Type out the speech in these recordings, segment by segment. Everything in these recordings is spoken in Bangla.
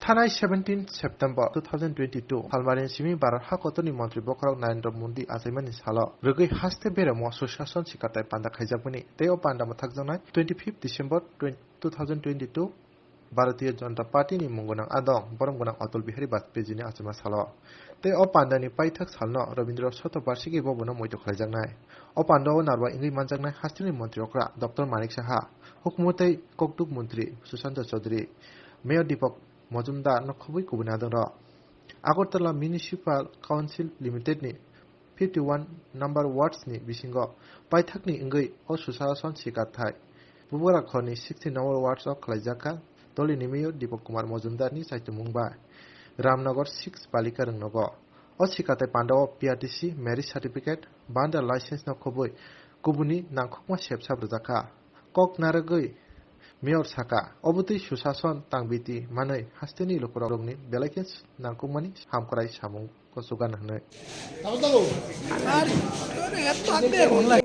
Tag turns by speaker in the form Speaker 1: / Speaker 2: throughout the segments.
Speaker 1: Thanai 17 September 2022 Halmarin Simi Barar Hakotoni Mantri Bokrok Narendra Modi Azimani Salo Rwkha haste bere mo sushashan sikatai panda khaijabuni teo panda mathakjanai 25 December 2022 Bharatiya Janata Party ni mungunang adong boromgunang Atal Bihari Vajpayee ni achama salo te o panda ni paithak salno Rabindra Shatobarshiki bobono moito khlaijaknai o panda o narwa ingui manjaknai hastini mantri okra Dr. Manik Saha Hukumatai Koktuk Mantri Sushant Chaudhary Mayor Deepak Mojumdar no khobui kubuna dong Agartala Municipal Council Limited ni 51 number wards ni bisingo paithak ni ingui o susason sikathai bubura khoni 60 number wards of khlaijaka Toli ni Mayor Deepak Kumar Mojumdar ni saitumungba Ramnagar 6 Balika Rangnogo o sikathai pandao PRTC marriage certificate banda license no khobui kubuni nangkhokma sepsab rujaka kok naragui Mayor Saka Obuti Susason Tangbiti Manai Hasteni Lokorogni Belakins Nangkumani Hamkrai Samung Kosugan Hanai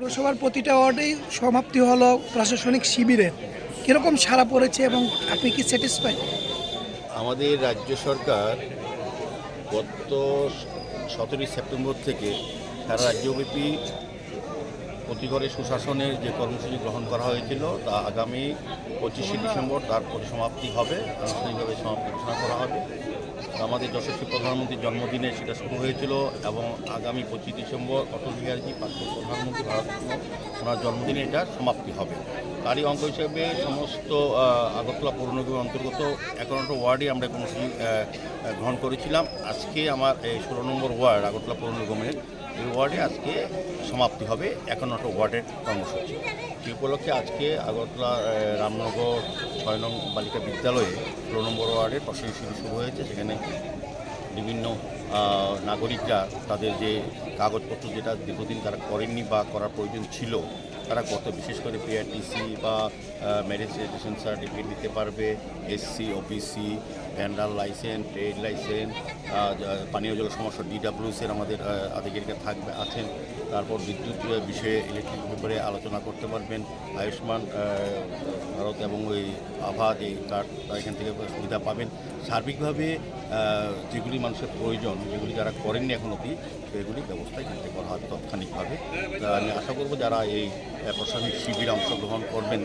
Speaker 2: পৌরসভার প্রতিটা ওয়ার্ডেই সমাপ্তি হলো প্রশাসনিক শিবিরের কিরকম সাড়া পড়েছে এবং আপনি কি স্যাটিসফাইড?
Speaker 3: আমাদের রাজ্য সরকার গত 17 সেপ্টেম্বর থেকে সারা রাজ্যব্যাপী প্রতি ঘরে সুশাসনের যে কর্মসূচি গ্রহণ করা হয়েছিল তা আগামী 25 ডিসেম্বর তার পরিসমাপ্তি হবে, আনুষ্ঠানিকভাবে সমাপ্তি ঘোষণা করা হবে। আমাদের যশস্বী প্রধানমন্ত্রীর জন্মদিনে সেটা শুরু হয়েছিল এবং আগামী 25 ডিসেম্বর অটল বিহারী প্রাক্তন প্রধানমন্ত্রী ভারতরত্ন ওনার জন্মদিনে এটা সমাপ্তি হবে। তারই অঙ্গ হিসেবে সমস্ত আগরতলা পৌর নিগমের অন্তর্গত 11 ওয়ার্ডে আমরা কর্মসূচি গ্রহণ করেছিলাম। আজকে আমার 16 নম্বর ওয়ার্ড আগরতলা পৌর নিগমের এই ওয়ার্ডে আজকে সমাপ্তি হবে 11 ওয়ার্ডের কর্মসূচি। সেই উপলক্ষে আজকে আগরতলা রামনগর 6 নং বালিকা বিদ্যালয়ে 16 নম্বর ওয়ার্ডের প্রশাসনিক শিবির শুরু হয়েছে। সেখানে বিভিন্ন নাগরিকরা তাদের যে কাগজপত্র যেটা দীর্ঘদিন তারা করেননি বা করার প্রয়োজন ছিল তারা কত বিশেষ করে পিআরটিসি বা ম্যারেজ রেজিস্ট্রেশন সার্টিফিকেট দিতে পারবে, SC OBC van der licence, trade licence, পানীয় জল সমস্যা ডিডাব্লিউসির আমাদের আধিকারিকরা আছেন। তারপর বিদ্যুৎ বিষয়ে ইলেকট্রিক ব্যাপারে আলোচনা করতে পারবেন, আয়ুষ্মান ভারত এবং ওই আভা যে কার্ড তারা এখান থেকে সুবিধা পাবেন। সার্বিকভাবে যেগুলি মানুষের প্রয়োজন, যেগুলি যারা করেননি এখন অবধি সেগুলি ব্যবস্থা এখান থেকে করা হবে তাৎক্ষণিকভাবে। আমি আশা করব যারা এই প্রশাসনিক শিবিরে অংশগ্রহণ করবেন,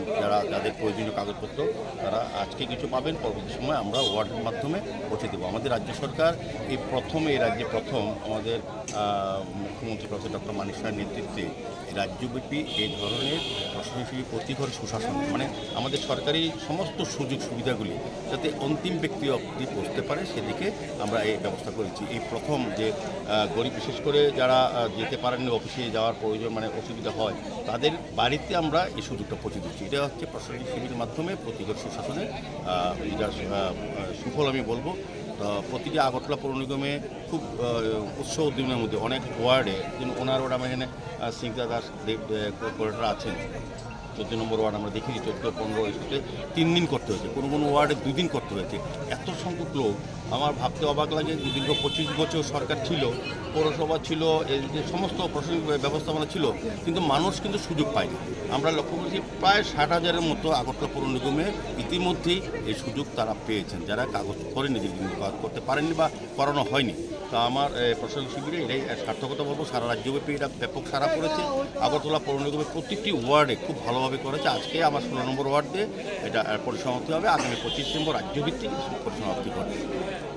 Speaker 3: যাদের প্রয়োজনীয় কাগজপত্র তারা আজকে কিছু পাবেন, পরবর্তী সময় আমরা ওয়ার্ডের মাধ্যমে পৌঁছে দেবো। আমাদের রাজ্য সরকার এই রাজ্যে প্রথম আমাদের মুখ্যমন্ত্রী প্রফেসর ডক্টর মানিক সাহের নেতৃত্বে রাজ্যব্যাপী এই ধরনের প্রশাসনিক শিবির প্রতি ঘরে সুশাসন, মানে আমাদের সরকারি সমস্ত সুযোগ সুবিধাগুলি যাতে অন্তিম ব্যক্তি অবধি পৌঁছতে পারে সেদিকে আমরা এই ব্যবস্থা করেছি। এই প্রথম যে গরিব বিশেষ করে যারা যেতে পারেননি, অফিসে যাওয়ার প্রয়োজন মানে অসুবিধা হয়, তাদের বাড়িতে আমরা এই সুযোগটা পৌঁছে দিচ্ছি। এটা হচ্ছে প্রশাসনিক শিবিরের মাধ্যমে প্রতি ঘর সুশাসনের এটা সুফল আমি বলবো। প্রতিটি আগরতলা পৌর নিগমে খুব উৎসাহ উদ্দীপনার মধ্যে অনেক ওয়ার্ডে ওনার ওয়ার্ড আমার এখানে সিংদা দাস কর্পোরেটর আছেন। 14 নম্বর ওয়ার্ড আমরা দেখিনি 14, 15 এসে 3 দিন করতে হয়েছে, কোনো কোনো ওয়ার্ডে 2 দিন করতে হয়েছে। এত সংখ্যক লোক আমার ভাবতে অবাক লাগে। দীর্ঘ 25 বছর সরকার ছিল, পৌরসভা ছিল, এই যে সমস্ত প্রশাসনিক ব্যবস্থাপনা ছিল, কিন্তু মানুষ কিন্তু সুযোগ পায়নি। আমরা লক্ষ্য করেছি প্রায় 60,000-এর মতো আগরতলা পৌর নিগমে ইতিমধ্যেই এই সুযোগ তারা পেয়েছেন, যারা কাগজ করেনি, দীর্ঘদিন কাজ করতে পারেননি বা করানো হয়নি। তা আমার প্রশাসনিক শিবিরে এটাই সার্থকতা বলবো। সারা রাজ্যব্যাপী এটা ব্যাপক সাড়া পড়েছে। আগরতলা পৌর নিগমের প্রত্যেকটি ওয়ার্ডে খুব ভালোভাবে করেছে। আজকে আমার 16 নম্বর ওয়ার্ডে এটা পরিসমাপ্তি হবে, আগামী 25 ডিসেম্বর রাজ্যভিত্তিক পরিসমাপ্তি করবে।